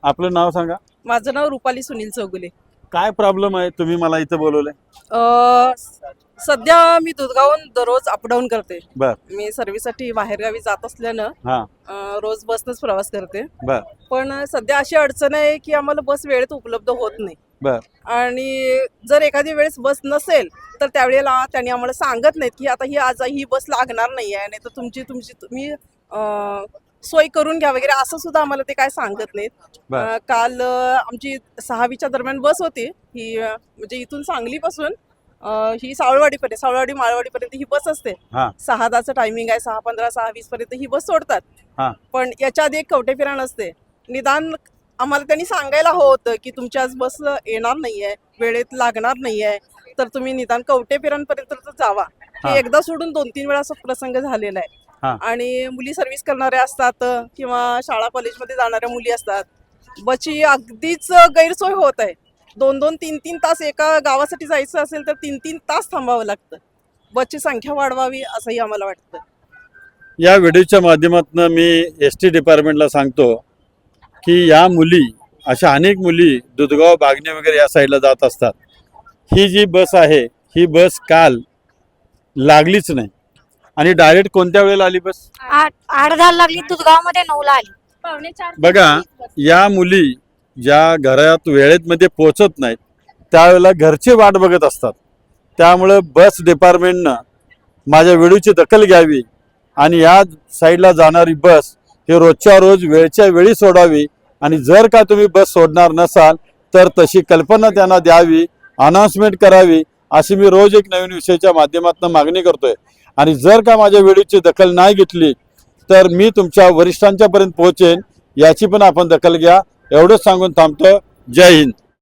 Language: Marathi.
आपलं नाव सांगा. माझं नाव रुपाली सुनील चौगुले. काय प्रॉब्लेम आहे, तुम्ही मला इथं बोलवलंय? सध्या मी दुधगावहून दररोज अपडाऊन करते. बर मी सर्व्हिससाठी बाहेरगावी जात असल्यानं हा रोज बसनंच प्रवास करते. बर पण सध्या अशी अडचण आहे की आम्हाला बस वेळेत उपलब्ध होत नाही. बर आणि जर एखादी वेळेस बस नसेल तर त्यावेळेला त्यांनी आम्हाला सांगत नाहीत की आता आज ही बस लागणार नाही आहे, नाही तर तुम्ही सोय करून घ्या वगैरे असं सुद्धा आम्हाला ते काय सांगत नाहीत. बर. काल आमची 6वीच्या दरम्यान बस होती ही, म्हणजे इथून सांगलीपासून ही सावळवाडी माळवाडीपर्यंत ही बस असते. हा 6:10चं टायमिंग आहे, 6:15 6:20 पर्यंत ही बस सोडतात. हा पण याच्या आधी एक कवटेपिरा नसते. निदान आम्हाला त्यांनी सांगायला हवं होतं की तुमची आज बस येणार नाहीये, वेळेत लागणार नाहीये, तर तुम्ही निदान कवटेपिरांपर्यंत तर जावा. हा. हे एकदा सोडून 2-3 वेळा असा प्रसंग झालेला आहे. हा आणि मुली सर्व्हिस करणाऱ्या असतात किंवा शाळा कॉलेजमध्ये जाणाऱ्या मुली असतात, बसची अगदीच गैरसोय होत आहे. 2-2 3-3 तास एका गावासाठी जायचं असेल तर 3-3 तास थांबावं लागतं. बसची संख्या वाढवावी असंही आम्हाला वाटतं. या व्हिडिओच्या माध्यमातून मी एस टी डिपार्टमेंटला सांगतो की या मुली, अशा अनेक मुली दुधगाव बागणे वगैरे या साईडला जात असतात. ही जी बस आहे ही बस काल लागलीच नाही आणि डायरेक्ट कोणत्या वेळेला आली बस? 8:10 लागली, दुधगावमध्ये 9ला आली. बघा, या मुली ज्या घरात वेळेत मध्ये पोहोचत नाहीत त्यावेळेला घरची वाट बघत असतात. त्यामुळं बस डिपार्टमेंटनं माझ्या व्हिडिओची दखल घ्यावी आणि या साईडला जाणारी बस ही रोजच्या रोज वेळच्या वेळी सोडावी. आणि जर का तुम्ही बस सोडणार नसाल तर तशी कल्पना त्यांना द्यावी, अनाउन्समेंट करावी, अशी मी रोज एक नवीन विषयाच्या माध्यमातून मागणी करतोय. आणि जर का माझ्या व्हिडिओची दखल नाही घेतली तर मी तुमच्या वरिष्ठांच्या पर्यंत पोहोचेन, याची पण आपण दखल घ्या. एवढंच सांगून थांबतो. जय हिंद.